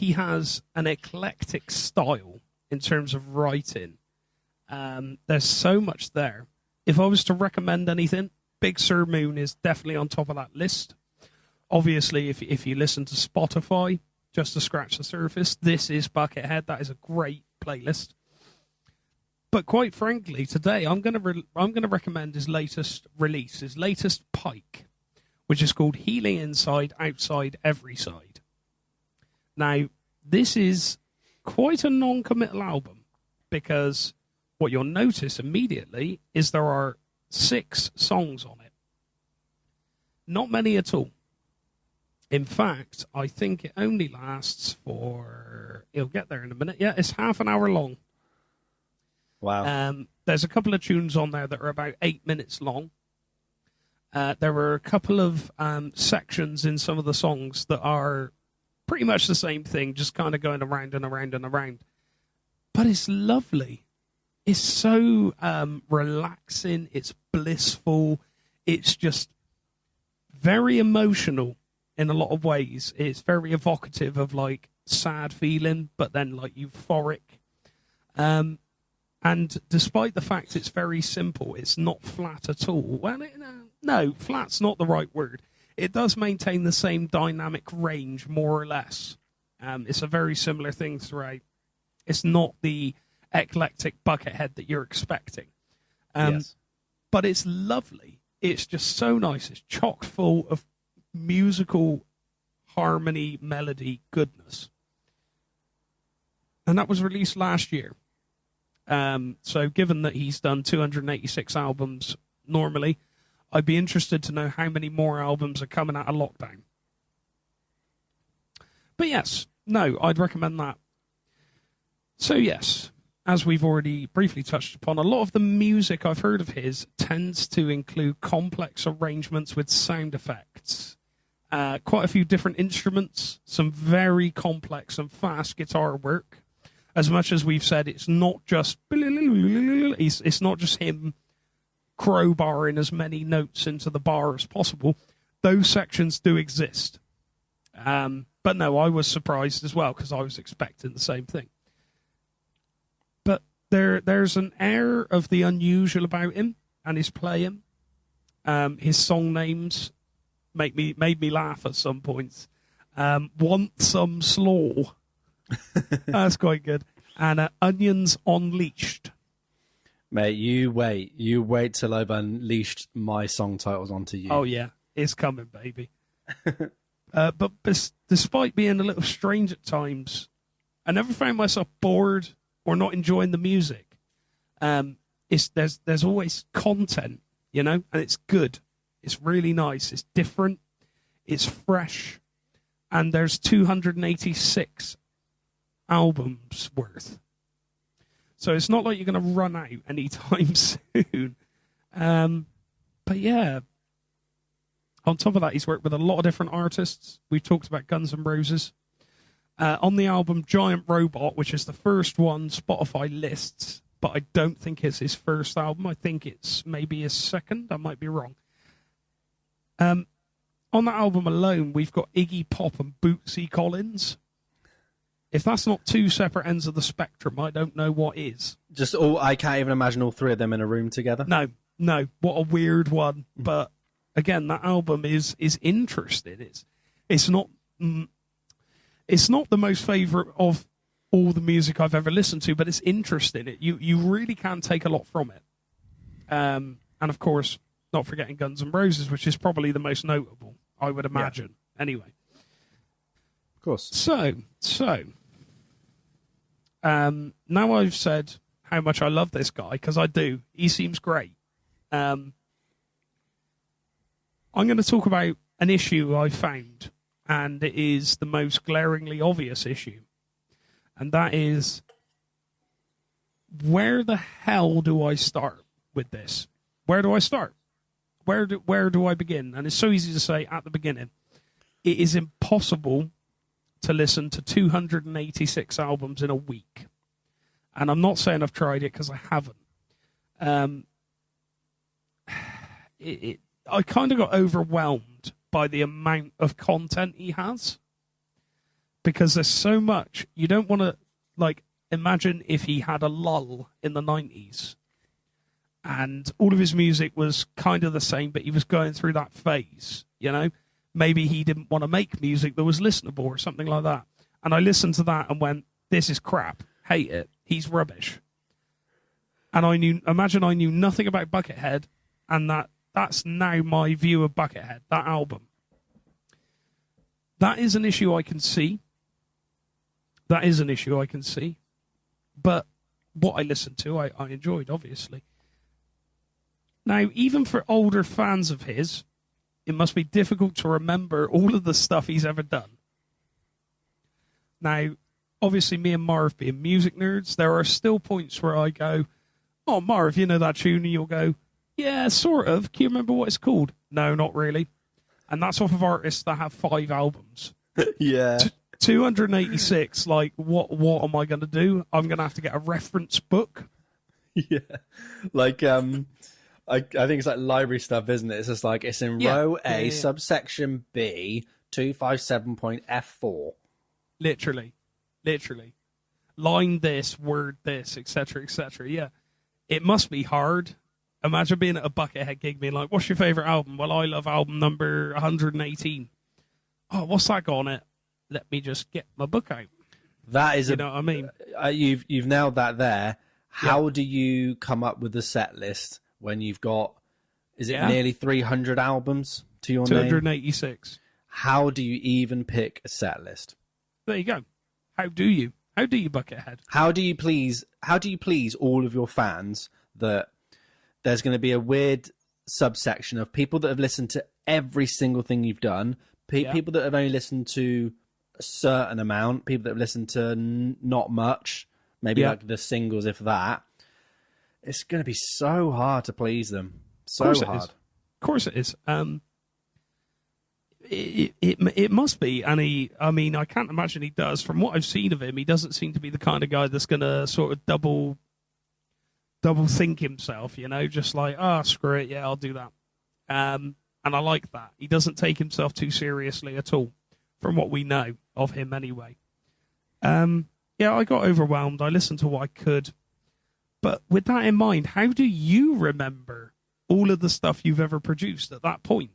he has an eclectic style in terms of writing. There's so much there. If I was to recommend anything, Big Sur Moon is definitely on top of that list. Obviously, if you listen to Spotify, just to scratch the surface, this is Buckethead. That is a great playlist. But quite frankly, today I'm going to recommend his latest release, his latest Pike, which is called Healing Inside, Outside, Every Side. Now, this is quite a non-committal album, because what you'll notice immediately is there are 6 songs on it. Not many at all. In fact, I think it only lasts for... He'll get there in a minute. Yeah, it's half an hour long. Wow. There's a couple of tunes on there that are about 8 minutes long. There were a couple of sections in some of the songs that are pretty much the same thing, just kind of going around and around and around. But it's lovely. It's so relaxing. It's blissful. It's just very emotional in a lot of ways. It's very evocative of like sad feeling, but then like euphoric. And despite the fact it's very simple, it's not flat at all. Well, no, flat's not the right word. It does maintain the same dynamic range, more or less. It's a very similar thing throughout. It's not the eclectic Buckethead that you're expecting. Yes. But it's lovely. It's just so nice. It's chock full of musical harmony, melody, goodness. And that was released last year. So given that he's done 286 albums normally, I'd be interested to know how many more albums are coming out of lockdown. But yes, no, I'd recommend that. So yes, as we've already briefly touched upon, a lot of the music I've heard of his tends to include complex arrangements with sound effects. Quite a few different instruments, some very complex and fast guitar work. As much as we've said, it's not just it's not just him crowbarring as many notes into the bar as possible. Those sections do exist. But no, I was surprised as well, because I was expecting the same thing. But there's an air of the unusual about him and his playing. His song names made me laugh at some points. Want Some Slaw. That's quite good. And Onions Unleashed. Mate, you wait till I've unleashed my song titles onto you. Oh yeah, it's coming, baby. But despite being a little strange at times, I never found myself bored or not enjoying the music. There's always content, and it's good. It's really nice. It's different. It's fresh. And there's 286 albums worth. So it's not like you're going to run out anytime soon. But yeah, on top of that, he's worked with a lot of different artists. We've talked about Guns N' Roses. On the album Giant Robot, which is the first one Spotify lists, but I don't think it's his first album. I think it's maybe his second. I might be wrong. On that album alone, we've got Iggy Pop and Bootsy Collins. If that's not 2 separate ends of the spectrum, I don't know what is. I can't even imagine all 3 of them in a room together. No. What a weird one. But again, that album is interesting. It's not the most favourite of all the music I've ever listened to, but it's interesting. You really can take a lot from it. And of course, not forgetting Guns N' Roses, which is probably the most notable, I would imagine. Yeah. Anyway. Of course. So, now I've said how much I love this guy, because I do. He seems great. I'm going to talk about an issue I found, and it is the most glaringly obvious issue. And that is, where the hell do I start with this? Where do I start? Where do I begin? And it's so easy to say at the beginning. It is impossible to listen to 286 albums in a week. And I'm not saying I've tried it, because I haven't. I kind of got overwhelmed by the amount of content he has. because there's so much. You don't want to, like, imagine if he had a lull in the 90s and all of his music was kind of the same, but he was going through that phase, you know? Maybe he didn't want to make music that was listenable or something like that. And I listened to that and went, this is crap. Hate it. He's rubbish. And I knew nothing about Buckethead, and that's now my view of Buckethead, that album. That is an issue I can see. But what I listened to, I enjoyed, obviously. Now, even for older fans of his, it must be difficult to remember all of the stuff he's ever done. Now, obviously, me and Marv being music nerds, there are still points where I go, oh, Marv, you know that tune? And you'll go, yeah, sort of. Can you remember what it's called? No, not really. And that's off of artists that have 5 albums. Yeah. 286, like, what am I going to do? I'm going to have to get a reference book. Yeah. Like, I think it's like library stuff, isn't it? It's just like, it's in row A, subsection B, 257.F4. Literally. Line this, word this, etc., etc. Yeah. It must be hard. Imagine being at a Buckethead gig being like, what's your favourite album? Well, I love album number 118. Oh, what's that got on it? Let me just get my book out. That is, you know what I mean? You've nailed that there. How do you come up with a set list when you've got, is it nearly 300 albums to your 286. name? How do you even pick a set list? There you go. How do you Buckethead? How do you please all of your fans that there's going to be a weird subsection of people that have listened to every single thing you've done, people that have only listened to a certain amount, people that have listened to not much, maybe like the singles, if that. It's going to be so hard to please them. So hard. Of course it is. It must be, and I can't imagine he does. From what I've seen of him, he doesn't seem to be the kind of guy that's going to sort of double think himself, you know, just like, screw it, yeah, I'll do that. And I like that. He doesn't take himself too seriously at all, from what we know of him anyway. I got overwhelmed. I listened to what I could. But with that in mind, how do you remember all of the stuff you've ever produced at that point?